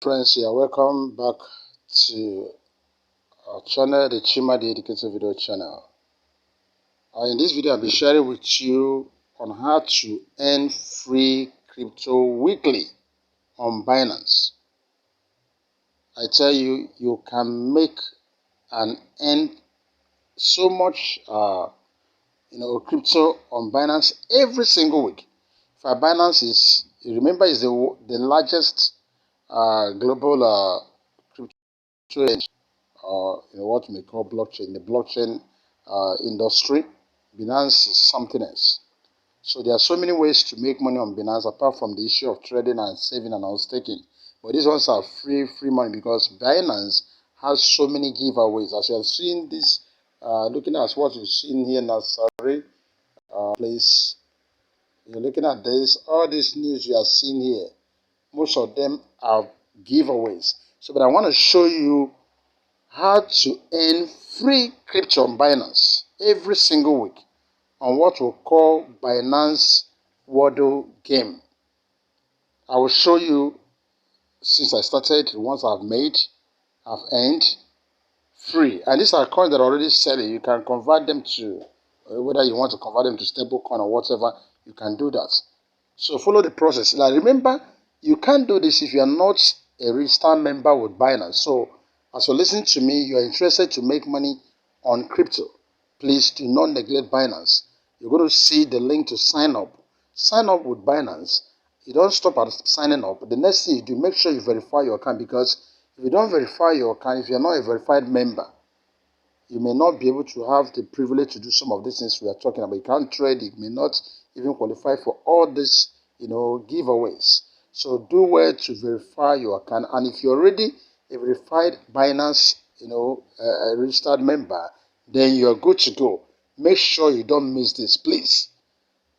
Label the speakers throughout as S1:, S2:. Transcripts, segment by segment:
S1: Friends, you are welcome back to our channel, the Chima the Educator Video channel. In this video, I'll be sharing with you on how to earn free crypto weekly on Binance. I tell you, you can make and earn so much, crypto on Binance every single week. For Binance is, you remember, is the largest global crypto what we call blockchain, the blockchain industry. Binance is something else. So there are so many ways to make money on Binance apart from the issue of trading and saving and staking. But these ones are free money because Binance has so many giveaways. As you have seen this, looking at what you've seen here now, sorry, please. You're looking at this, all this news you are seeing here, most of them are giveaways. So, but I want to show you how to earn free crypto on Binance every single week on what we'll call Binance WODL Game. I will show you, since I started, the ones I've made, I've earned free. And these are coins that are already selling. You can convert them to, whether you want to convert them to stable coin or whatever, you can do that. So follow the process. Now remember, you can't do this if you are not a registered member with Binance. So as you listen to me, you are interested to make money on crypto, please do not neglect Binance. You're going to see the link to sign up. Sign up with Binance. You don't stop at signing up. The next thing you do, make sure you verify your account, because if you don't verify your account, if you're not a verified member, you may not be able to have the privilege to do some of these things we are talking about. You can't trade. You may not even qualify for all these, giveaways. So do well to verify your account. And if you're already a verified Binance, a registered member, then you're good to go. Make sure you don't miss this, please.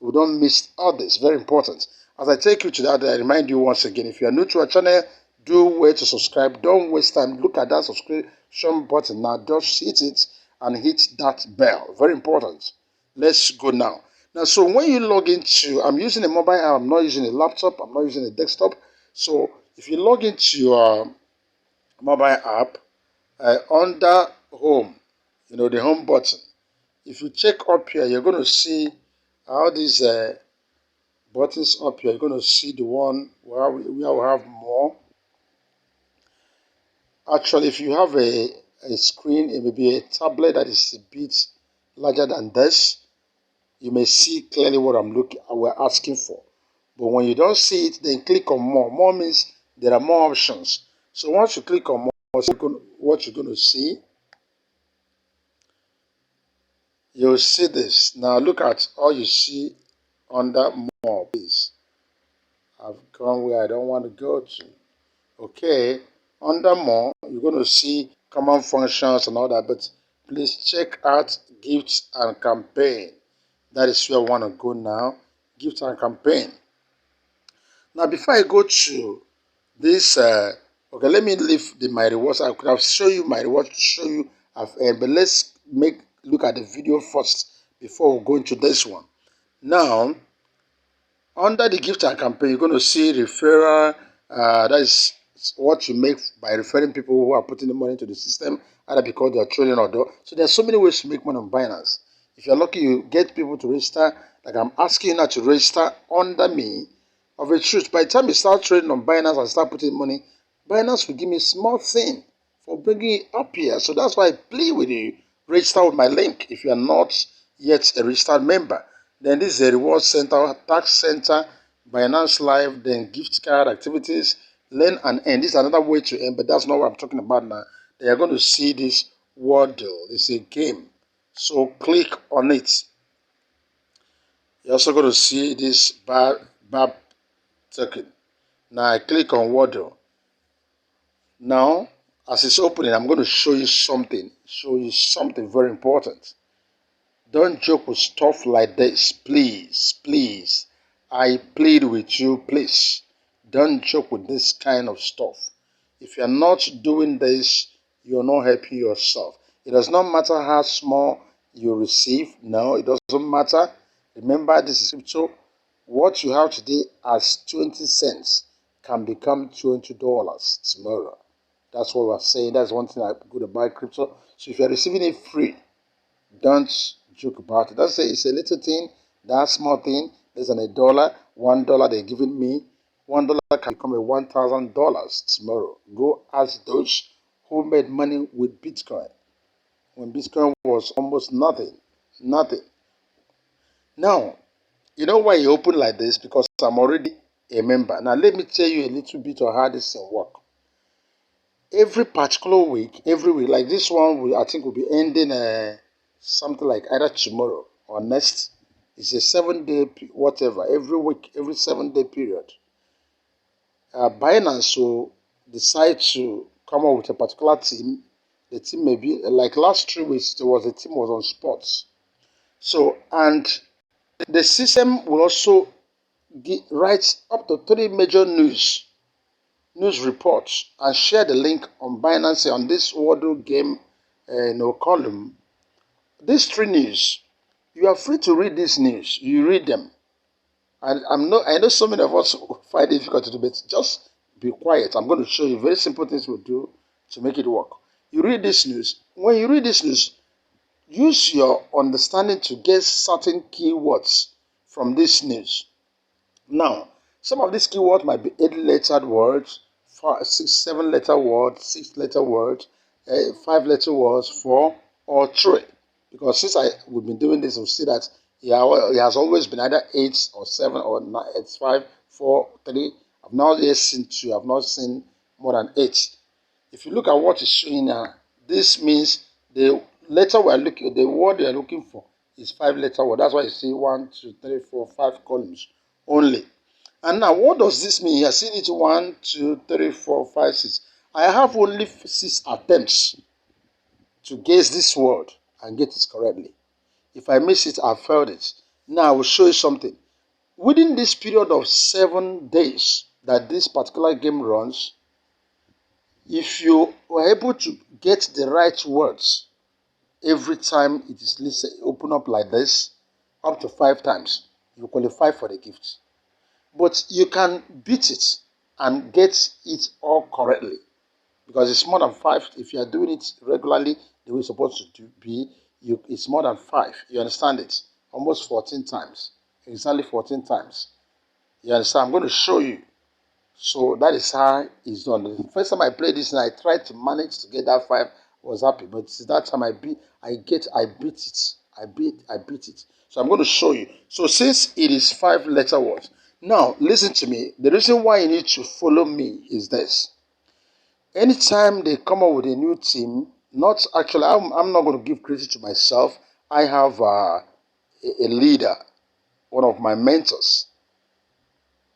S1: We don't miss all this. Very important. As I take you to that, I remind you once again, if you are new to our channel, do wait to subscribe. Don't waste time. Look at that subscription button now. Just hit it and hit that bell. Very important. Let's go now. Now, so when you log into, I'm using a mobile app. I'm not using a laptop. I'm not using a desktop. So if you log into your mobile app, under home, the home button, if you check up here, you're going to see all these buttons up here. You're going to see the one where we have more. Actually, if you have a screen, it may be a tablet that is a bit larger than this, you may see clearly what we're asking for. But when you don't see it, then click on more. More means there are more options. So once you click on more, what you're going to see, you'll see this. Now look at all you see under more, please. I've gone where I don't want to go to. Okay, under more, you're going to see common functions and all that, but please check out gifts and campaign. That is where I want to go now. Gift and campaign. Now, before I go to this, okay, let me leave my rewards. I could have shown you my rewards to show you I've earned, but let's look at the video first before we go into this one. Now, under the gift and campaign, you're going to see referral. That is what you make by referring people who are putting the money into the system, either because they are trading or not. So there's so many ways to make money on Binance. If you're lucky, you get people to register. Like I'm asking you now to register under me. Of a truth, by the time you start trading on Binance and start putting money, Binance will give me a small thing for bringing it up here. So that's why I plead with you, register with my link if you are not yet a registered member. Then this is a reward center, tax center, Binance Live, then gift card activities, learn and earn. This is another way to earn, but that's not what I'm talking about now. They are going to see this WODL. It's a game. So click on it. You're also going to see this BAB token. Now I click on WODL. Now, as it's opening, I'm going to show you something. Very important. Don't joke with stuff like this, please, please. I plead with you, please. Don't joke with this kind of stuff. If you're not doing this, you're not helping yourself. It does not matter how small you receive. No, it doesn't matter. Remember, this is crypto. What you have today as 20 cents can become $20 tomorrow. That's what we're saying. That's one thing I go to buy crypto. So if you're receiving it free, don't joke about it. That's it's a little thing, that small thing, less than $1. $1 they're giving me. $1 can become $1,000 tomorrow. Go ask those who made money with Bitcoin when Bitcoin was almost nothing. Nothing. Now, you know why you open like this? Because I'm already a member. Now, let me tell you a little bit of how this thing works. Every particular week, every week, like this one, I think will be ending something like either tomorrow or next. It's a 7 day, whatever, every week, every 7 day period. Binance will decide to come up with a particular team. The team may be, like last 3 weeks, there was a team was on sports. So, and the system will also write up to 3 major news reports and share the link on Binance on this WODL Game column. These 3 news, you are free to read these news. You read them. And I know so many of us find it difficult to do, but just be quiet. I'm going to show you very simple things we'll do to make it work. You read this news. When you read this news, use your understanding to get certain keywords from this news. Now, some of these keywords might be 8-lettered words, 6, 7-letter words, 6-letter words, 5-letter words, 4 or 3. Because since we've been doing this, we'll see that it has always been either 8 or 7 or 9, it's 5, 4, 3. I've now seen 2. I've not seen more than 8. If you look at what is showing now, this means the the word we are looking for is 5-letter word. That's why you see 1, 2, 3, 4, 5 columns only. And now, what does this mean? You are seeing it 1, 2, 3, 4, 5, 6. I have only 6 attempts to guess this word and get it correctly. If I miss it, I failed it. Now, I will show you something. Within this period of 7 days that this particular game runs, if you were able to get the right words every time it is listed, open up like this, up to 5 times, you qualify for the gift. But you can beat it and get it all correctly because it's more than 5. If you are doing it regularly, the way it's supposed to be, it's more than 5. You understand it? Almost 14 times. Exactly 14 times. You understand? I'm going to show you. So that is how it's done. The first time I played this and I tried to manage to get that 5, I was happy. But that time I beat it. I beat it. So I'm going to show you. So since it is 5-letter words, now listen to me. The reason why you need to follow me is this. Anytime they come up with a new team, not actually, I'm not going to give credit to myself. I have a leader, one of my mentors.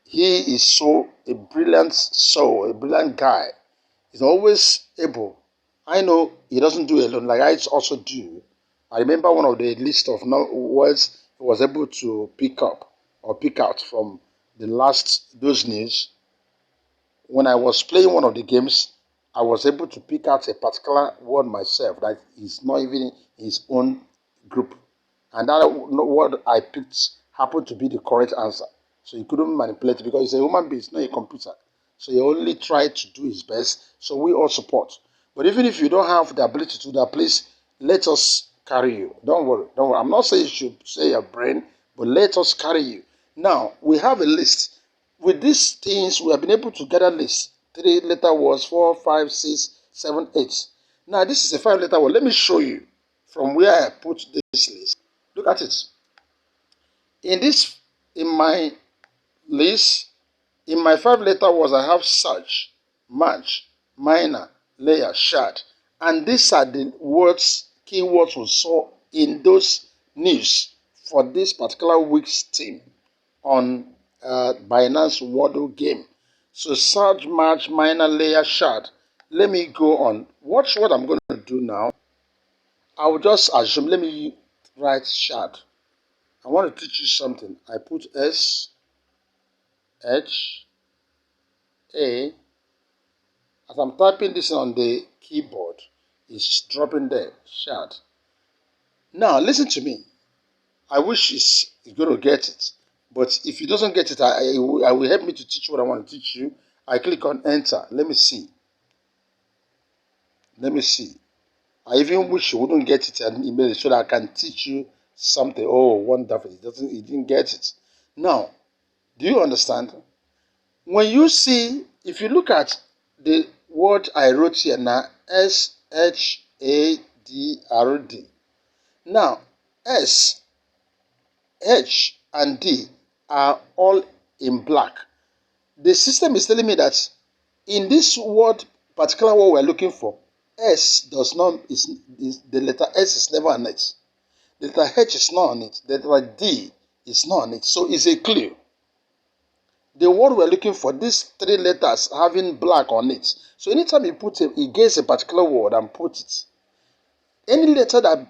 S1: He is so a brilliant soul, a brilliant guy. He's always able. I know he doesn't do it alone, like I also do. I remember one of the list of words he was able to pick up or pick out from those news. When I was playing one of the games, I was able to pick out a particular word myself that is not even in his own group. And that word I picked happened to be the correct answer. So he couldn't manipulate it because he's a human being, it's not a computer. So he only tried to do his best. So we all support. But even if you don't have the ability to do that, please let us carry you. Don't worry. Don't worry. I'm not saying you should say your brain, but let us carry you. Now, we have a list. With these things, we have been able to gather lists. 3-letter words, 4, 5, 6, 7, 8. Now, this is a 5-letter word. Let me show you from where I put this list. Look at it. In my list, in my 5-letter words, I have search, match, miner, layer, shard. And these are the keywords we saw in those news for this particular week's team on Binance WODL Game. So search, match, miner, layer, shard. Let me go on. Watch what I'm going to do now. I will just assume, let me write shard. I want to teach you something. I put S, H, A. As I'm typing this on the keyboard, it's dropping there, shard. Now, listen to me. I wish he's going to get it. But if he doesn't get it, I will help me to teach what I want to teach you. I click on enter. Let me see. I even wish you wouldn't get it and email it so that I can teach you something. Oh, wonderful. He didn't get it. Now, do you understand? When you see, if you look at the word I wrote here now, SHADRD. Now, S, H, and D are all in black. The system is telling me that in this particular word we're looking for, S does not, is the letter S is never on it. The letter H is not on it. The letter D is not on it. So it's a clue. The word we're looking for, these three letters having black on it. So anytime you put it gets a particular word and put it, any letter that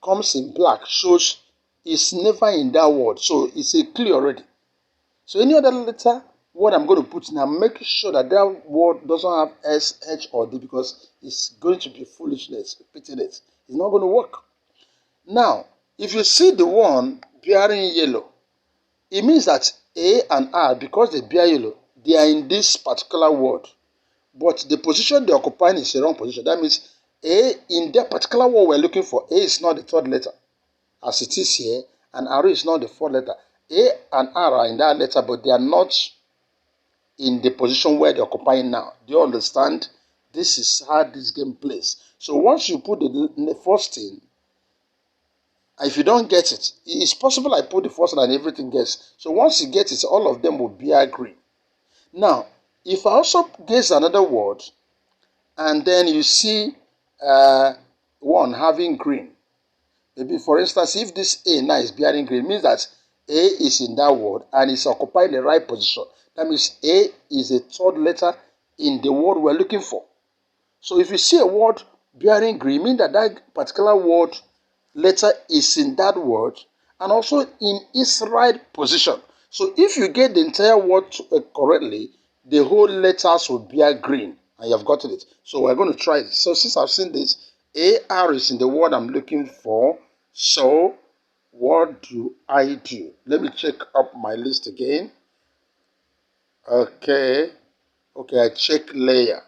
S1: comes in black shows it's never in that word. So it's a clue already. So any other letter, what I'm going to put now, make sure that that word doesn't have S, H, or D because it's going to be foolishness, repeating it. It's not going to work. Now, if you see the one bearing yellow, it means that A and R, because they bear yellow, they are in this particular word. But the position they occupy is the wrong position. That means A, in that particular word we're looking for, A is not the third letter, as it is here, and R is not the fourth letter. A and R are in that letter, but they are not in the position where they're occupying now. Do you understand? This is how this game plays. So once you put the first thing, if you don't get it, it's possible I put the first one and everything gets. So once you get it, all of them will be green. Now, if I also guess another word, and then you see one having green, maybe for instance, if this A now is bearing green, it means that A is in that word and is occupying the right position. That means A is a third letter in the word we're looking for. So if you see a word bearing green, it means that that particular word letter is in that word and also in its right position. So if you get the entire word correctly, the whole letters will bear green and you have gotten it. So we're going to try it. So since I've seen this, AR is in the word I'm looking for. So what do I do? Let me check up my list again. Okay, I check layer.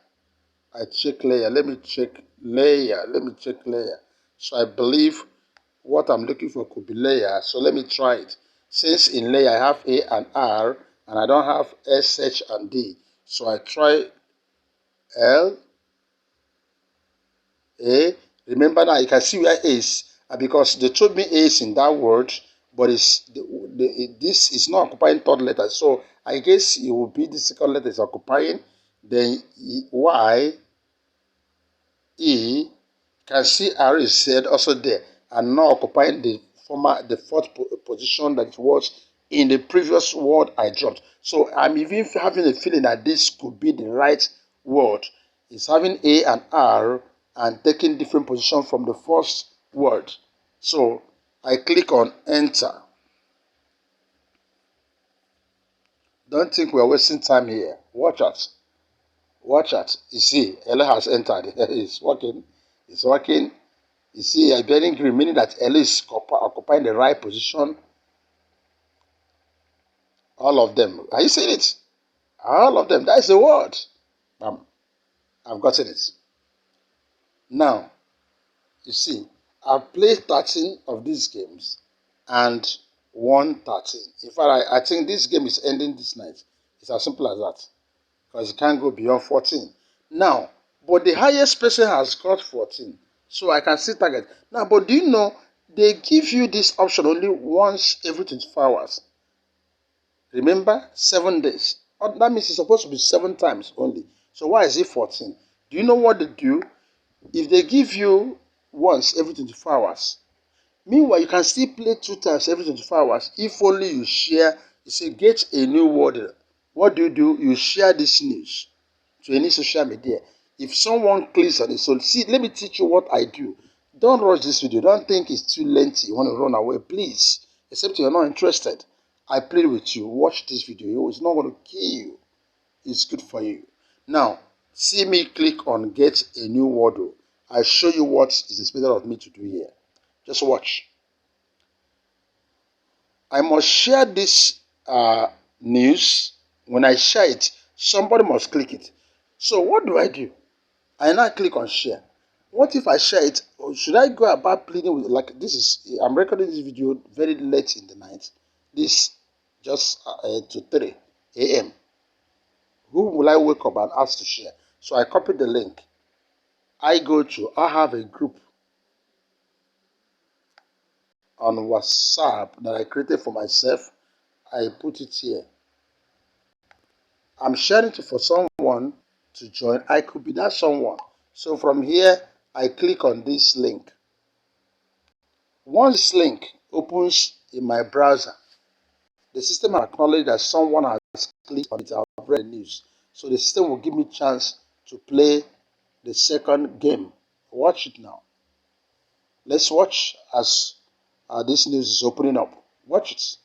S1: Let me check layer. So I believe what I'm looking for could be layer. So let me try it. Since in layer I have A and R and I don't have S, H, and D. So I try L, A. Remember now you can see where A is because they told me A is in that word, but this is not occupying third letter. So I guess it will be the second letter is occupying. Then Y, E, can see R is said also there and not occupying the fourth position that it was in the previous word I dropped. So I'm even having a feeling that this could be the right word. It's having A and R and taking different position from the first word. So I click on enter. Don't think we're wasting time here. Watch out. You see, Ella has entered. It's working. You see, a bearing green, meaning that L is occupying the right position. All of them. Are you seeing it? All of them. That is the word. I've gotten it. Now, you see, I've played 13 of these games and won 13. In fact, I think this game is ending this night. It's as simple as that. Because you can't go beyond 14. Now, but the highest person has got 14. So I can see target. Now, but do you know they give you this option only once every 24 hours? Remember, 7 days. That means it's supposed to be 7 times only. So why is it 14? Do you know what they do? If they give you once every 24 hours, meanwhile, you can still play 2 times every 24 hours if only you share. You say, get a new word. What do? You share this news to any social media. If someone clicks on it, so see, let me teach you what I do. Don't rush this video. Don't think it's too lengthy. You want to run away, please. Except you're not interested. I played with you. Watch this video. It's not going to kill you. It's good for you. Now, see me click on get a new word. I show you what is expected of me to do here. Just watch. I must share this news. When I share it, Somebody must click it. So what do? I now click on share. What if I share it? Or should I go about pleading with, like, this is, I'm recording this video very late in the night. This just to 3 a.m. Who will I wake up and ask to share? So I copy the link. I have a group on WhatsApp that I created for myself. I put it here. I'm sharing it for someone to join. I could be that someone. So from here, I click on this link. Once this link opens in my browser, the system acknowledges that someone has clicked on it. I've read the news. So the system will give me a chance to play the second game. Watch it now. Let's watch as this news is opening up. Watch it.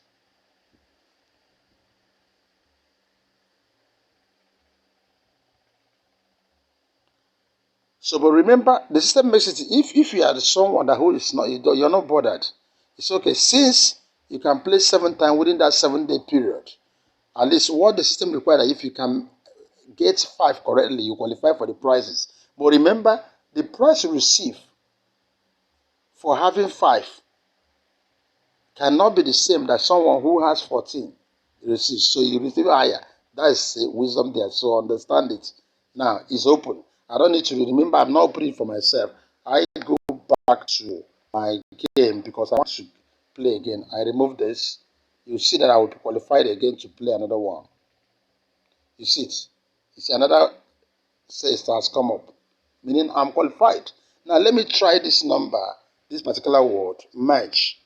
S1: So, but remember, the system makes it, if you are someone that who is not, you're not bothered, it's okay. Since you can play 7 times within that 7-day period, at least what the system requires, that if you can get 5 correctly, you qualify for the prizes. But remember, the prize you receive for having 5 cannot be the same that someone who has 14 receives. So you receive higher. That is wisdom there. So understand it. Now it's open. I don't need to remember. I'm not opening for myself. I go back to my game because I want to play again. I remove this. You see that I will be qualified again to play another one. You see it. You see another says has come up, meaning I'm qualified. Now let me try this number, this particular word, merge.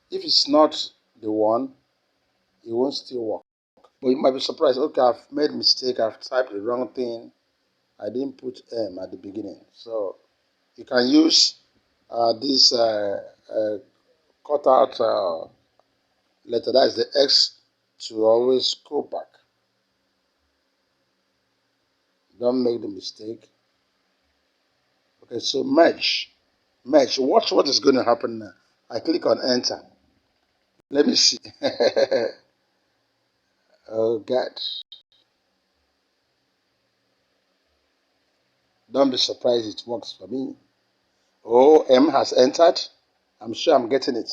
S1: If it's not the one, it won't still work. But you might be surprised. Okay, I've made a mistake. I've typed the wrong thing. I didn't put M at the beginning. So you can use this cut out letter. That is the X to always go back. Don't make the mistake. Okay, so merge. Merge. Watch what is going to happen now. I click on enter. Let me see. Oh, God. Don't be surprised it works for me. Oh, M has entered. I'm sure I'm getting it.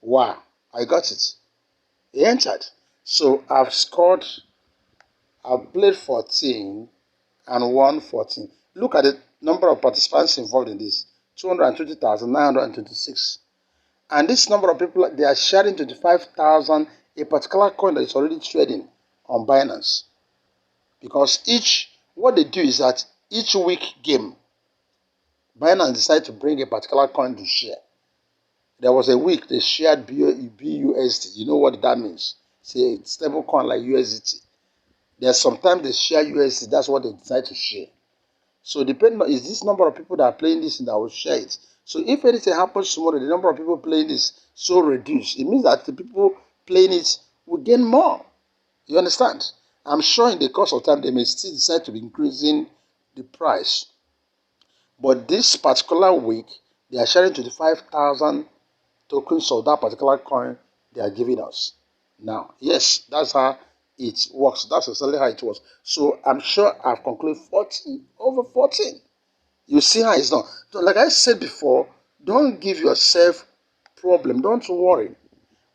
S1: Wow, I got it. It entered. So I've played 14 and won 14. Look at the number of participants involved in this 220,926. And this number of people, they are sharing 25,000, a particular coin that is already trading on Binance. Because what they do is that each week game, Binance decided to bring a particular coin to share. There was a week they shared BUSD. You know what that means? It's a stable coin like USDT. There's sometimes they share USD. That's what they decide to share. So depending on is this number of people that are playing this that will share it. So if anything happens tomorrow, the number of people playing this so reduced. It means that the people playing it will gain more. You understand? I'm sure in the course of time they may still decide to be increasing the price. But this particular week, they are sharing 25,000 tokens of that particular coin they are giving us. Now, yes, that's how it works. That's exactly how it works. So I'm sure I've concluded 14 over 14. You see how it's done. So like I said before, don't give yourself problem. Don't worry.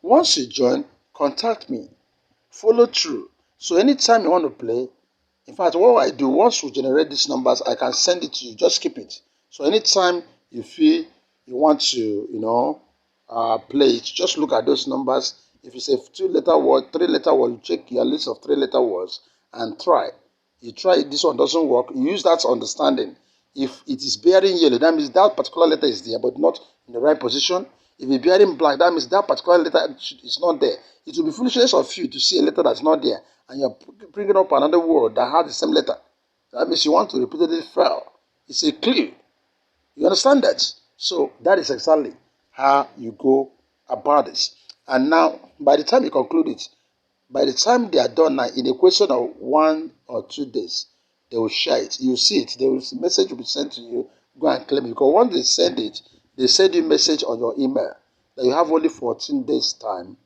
S1: Once you join, contact me. Follow through. So anytime you want to play, in fact, what I do, once we generate these numbers, I can send it to you. Just keep it. So anytime you feel you want to, play it, just look at those numbers. If it's a 2-letter word, 3-letter word, you check your list of 3-letter words and try. You try it, this one doesn't work. You use that understanding. If it is bearing yellow, that means that particular letter is there, but not in the right position. If it's bearing black, that means that particular letter is not there. It will be foolishness of you to see a letter that's not there, and you're bringing up another word that has the same letter. That means you want to repeatedly fail. It's a clue. You understand that? So that is exactly how you go about this. And now, by the time you conclude it, by the time they are done now, in a question of 1 or 2 days, they will share it. You see it. Message will be sent to you. Go and claim it. Because once they send it, they send you a message on your email that you have only 14 days time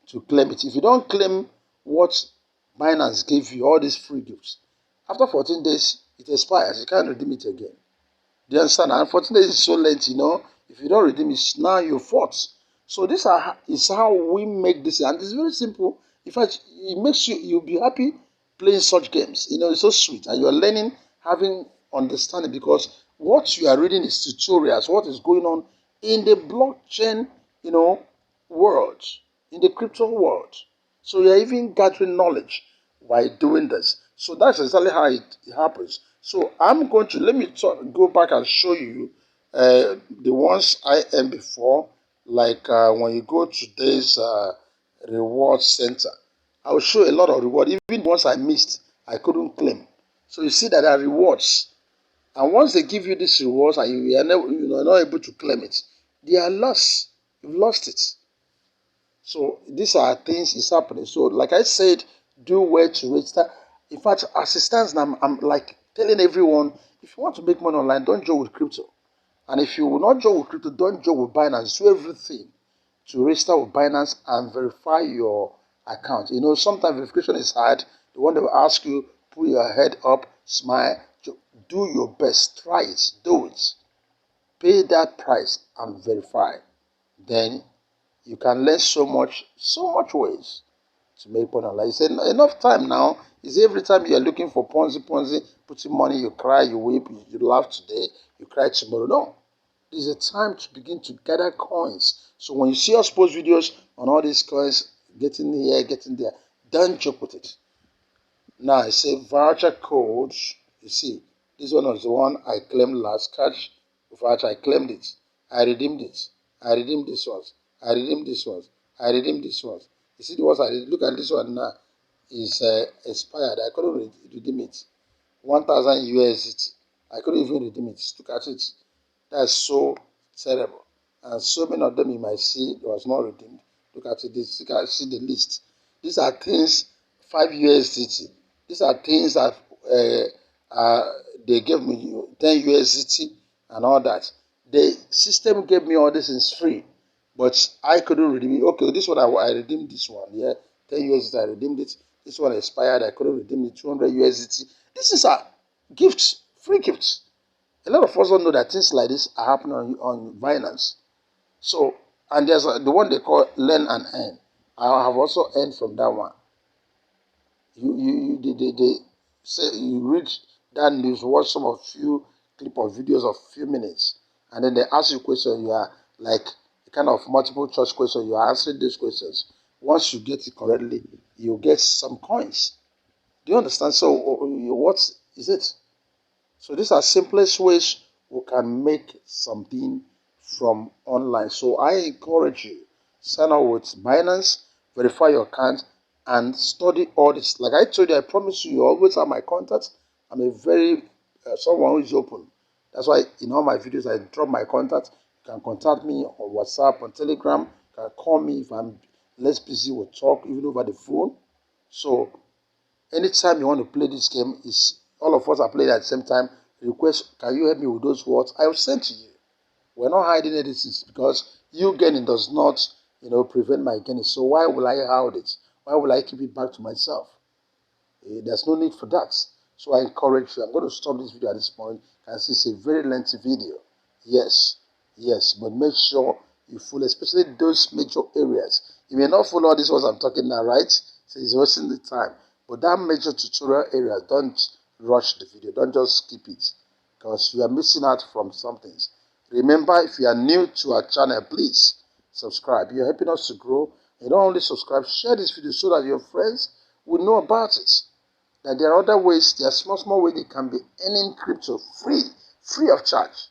S1: to claim it. If you don't claim what Binance gave you, all these free gifts, after 14 days, it expires. You can't redeem it again. Do you understand? And 14 days is so late, If you don't redeem it, now you're forced. So is how we make this. And it's very simple. In fact, it makes you'll be happy playing such games. It's so sweet. And you're learning, having understanding, because what you are reading is tutorials, what is going on in the blockchain, world, in the crypto world. So you're even gathering knowledge by doing this. So that's exactly how it happens. So I'm going to, let me go back and show you the ones I earned before, like when you go to this reward center. I will show a lot of reward. Even the ones I missed, I couldn't claim. So you see that there are rewards. And once they give you these rewards and you're not able to claim it, they are lost. You've lost it. So these are things is happening. So like I said, do well to register. In fact, as it stands now, I'm like telling everyone, if you want to make money online, don't joke with crypto. And if you will not joke with crypto, don't joke with Binance. Do everything to register with Binance and verify your account. Sometimes verification is hard. The one that will ask you, put your head up, smile, do your best, try it, do it. Pay that price and verify. Then you can learn so much ways to make money online. It's enough time now. It's every time you're looking for Ponzi, putting money, you cry, you weep, you laugh today, you cry tomorrow. No. This is a time to begin to gather coins. So when you see us post videos on all these coins, getting here, getting there, don't joke with it. Now I say voucher codes. You see, this one was the one I claimed last. Catch voucher, I claimed it. I redeemed it. I redeemed this one. I redeemed this one. I redeemed this one. You see the ones I did. Look at this one now. Is expired. I couldn't redeem it. 1,000 USDT. I couldn't even redeem it. Look at it. That's so terrible. And so many of them you might see was not redeemed. Look at it. You can see the list. These are things 5 USDT. These are things that they gave me 10 USDT and all that. The system gave me all this is free, but I couldn't redeem it. Okay, this one I redeemed this one. Yeah, 10 USDT I redeemed it. This one expired. I couldn't redeem it. 200 USDT. This is a gift, free gift. A lot of us don't know that things like this are happening on Binance. So, and there's the one they call Learn and Earn. I have also earned from that one. They say you read that news, watch some of few clip of videos of few minutes, and then they ask you a question. You are like a kind of multiple choice question. You are answering these questions. Once you get it correctly, you get some coins. Do you understand? So, what is it? So these are simplest ways we can make something from online. So I encourage you, sign up with Binance, verify your account, and study all this. Like I told you, I promise you, you always have my contact. I'm a very, someone who is open. That's why in all my videos, I drop my contact. You can contact me on WhatsApp, on Telegram. You can call me if I'm less busy. We'll talk even over the phone. So anytime you want to play this game, is all of us are playing at the same time. Request, can you help me with those words? I will send to you. We're not hiding anything because you gaining does not, prevent my gaining. So why will I hide it? Why will I keep it back to myself? There's no need for that. So I encourage you. I'm going to stop this video at this point. As it's a very lengthy video. Yes, yes, but make sure you follow, especially those major areas. You may not follow all these ones I'm talking now, right? So it's wasting the time. But that major tutorial area, don't rush the video. Don't just skip it because you are missing out from some things. Remember, if you are new to our channel, please subscribe. You're helping us to grow. You don't only subscribe, share this video so that your friends will know about it. That there are other ways, there are small ways they can be earning crypto free of charge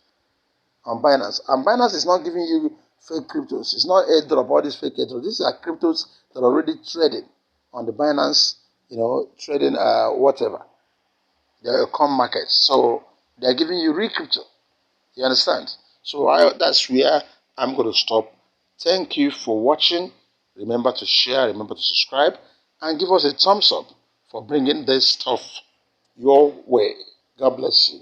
S1: on Binance. And Binance is not giving you fake cryptos. It's not airdrop, all these fake airdrops. These are cryptos that are already trading on the Binance, trading whatever. They're a common market. So they're giving you real crypto. You understand? So that's where I'm going to stop. Thank you for watching. Remember to share, remember to subscribe, and give us a thumbs up for bringing this stuff your way. God bless you.